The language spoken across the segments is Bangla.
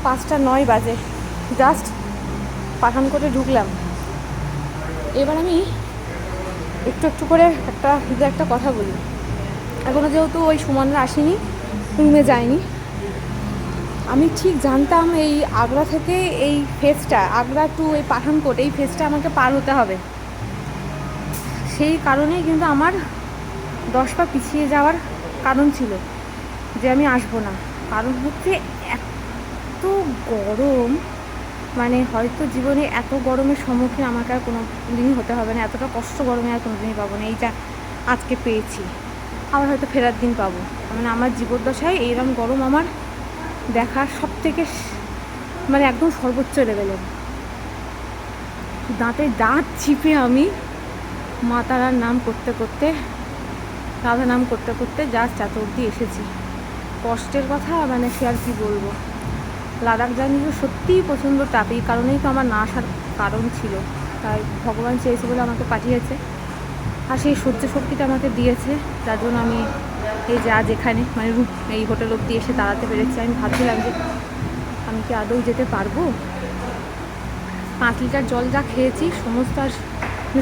5:09 বাজে, জাস্ট পাঠানকোটে ঢুকলাম। এবার আমি একটু একটু করে একটা কথা বলি। এখনও যেহেতু ওই সুমনরা আসেনি, রুমে যায়নি, আমি ঠিক জানতাম এই আগ্রা থেকে এই ফেজটা, আগ্রা টু এই পাঠানকোট, এই ফেজটা আমাকে পার হতে হবে। সেই কারণেই কিন্তু আমার 10 পা পিছিয়ে যাওয়ার কারণ ছিল যে আমি আসবো না। কারণ হচ্ছে এত গরম, মানে হয়তো জীবনে এত গরমের সম্মুখীন আমাকে আর কোনো দিনই হতে হবে না, এতটা কষ্ট গরমে আর কোনো দিনই পাবো না। এইটা আজকে পেয়েছি, আবার হয়তো ফেরার দিন পাবো। মানে আমার জীবদ্দশায় এইরকম গরম আমার দেখার সব থেকে মানে একদম সর্বোচ্চ লেভেলের। দাঁতে দাঁত চিপে আমি মা তারার নাম করতে করতে, রাধা নাম করতে করতে জাস্ট এত অবধি এসেছি। কষ্টের কথা মানে সে আর কি বলবো। লাদাখ জার্নিটা সত্যিই প্রচণ্ড টাফ, এই কারণেই তো আমার না আসার কারণ ছিল। তাই ভগবান চেয়েছে বলে আমাকে পাঠিয়েছে, আর সেই সহ্য শক্তিটা আমাকে দিয়েছে, যার জন্য আমি এই যে আজ এখানে মানে এই হোটেল অবধি এসে দাঁড়াতে পেরেছি। আমি ভাবছিলাম যে আমি কি আদৌ যেতে পারবো। 5 লিটার জল যা খেয়েছি সমস্ত আর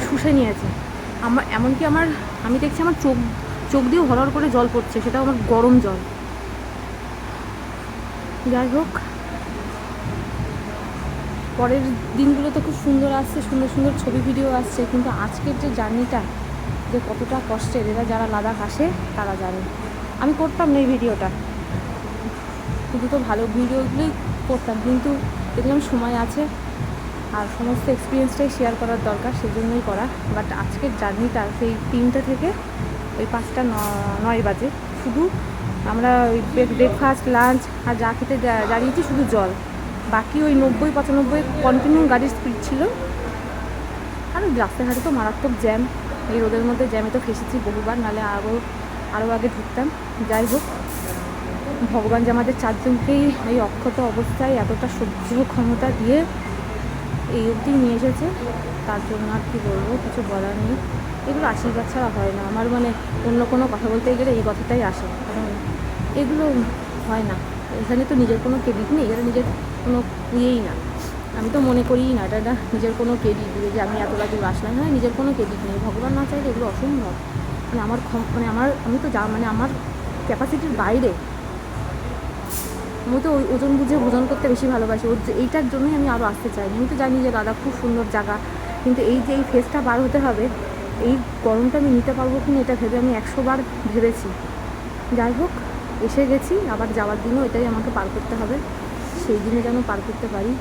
শুষে নিয়েছে আমার। এমনকি আমি দেখছি আমার চোখ দিয়েও হরহর করে জল পড়ছে, সেটাও আমার গরম জল। যাই হোক, পরের দিনগুলো তো খুব সুন্দর আসছে, সুন্দর সুন্দর ছবি ভিডিও আসছে, কিন্তু আজকের যে জার্নিটা যে কতটা কষ্টের, এরা যারা লাদাখ আসে তারা জানে। আমি করতাম না এই ভিডিওটা, শুধু তো ভালো ভিডিওগুলোই করতাম, কিন্তু দেখলাম সময় আছে আর সমস্ত এক্সপিরিয়েন্সটাই শেয়ার করার দরকার, সেজন্যই করা। বাট আজকের জার্নিটা সেই 3টে থেকে ওই 5:09 বাজে, শুধু আমরা ওই ব্রেকফাস্ট, লাঞ্চ আর যা খেতে দাঁড়িয়েছি শুধু জল, বাকি ওই 90-95 কন্টিনিউ গাড়ির স্পিড ছিল। আর রাস্তাঘাটে তো মারাত্মক জ্যাম, এই রোদের মধ্যে জ্যামে তো ফেসেছি বহুবার, নাহলে আরও আগে ঢুকতাম। যাই হোক, ভগবান যে আমাদের 4জনকেই এই অক্ষত অবস্থায় এতটা সহ্য ক্ষমতা দিয়ে এই অবধি নিয়ে এসেছে, তার জন্য আর কি বলবো, কিছু বলার নেই। এগুলো আশীর্বাদ ছাড়া হয় না আমার, মানে অন্য কোনো কথা বলতে গেলে এই কথাটাই আসে, কারণ এগুলো হয় না। এখানে তো নিজের কোনো ক্রেডিট নেই, এটা নিজের কোনো ইয়েই না, আমি তো মনে করিই না এটা নিজের কোনো ক্রেডিট দিবে যে আমি এতটা দূর আসলাম। হ্যাঁ, নিজের কোনো ক্রেডিট নেই, ভগবান না চাইলে এগুলো অসম্ভব। মানে আমি তো মানে আমার ক্যাপাসিটির বাইরে। আমি তো ওই ওজন বুঝে ভোজন করতে বেশি ভালোবাসি, এইটার জন্যই আমি আরও আসতে চাই। আমি তো জানি যে লাদাখ খুব সুন্দর জায়গা, কিন্তু এই যে এই ফেজটা পার হতে হবে, এই গরমটা আমি নিতে পারবো কিনা এটা ভেবে আমি 100 বার ভেবেছি। যাই হোক, এসে গেছি, আবার যাওয়ার দিনও এটাই আমাকে পার করতে হবে, সেই দিনে যেন পার করতে পারি।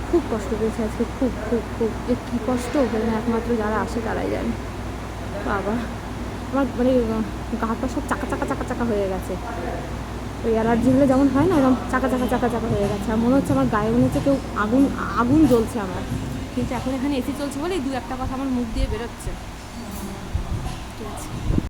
খুব কষ্ট পেয়েছে আজকে, খুব খুব খুব, যে কী কষ্ট ওখানে একমাত্র যারা আসে তারাই জানে। বাবা, আমার মানে গাটা সব চাকা চাকা চাকা চাকা হয়ে গেছে, ওই অ্যালার্জি হলে যেমন হয় না, এরকম চাকা চাকা চাকা চাকা হয়ে গেছে। আর মনে হচ্ছে আমার গায়ে মনে হচ্ছে কেউ আগুন জ্বলছে আমার। কিন্তু এখন এখানে এসি চলছে বলে 2-1 কথা আমার মুখ দিয়ে বেরোচ্ছে। ঠিক আছে।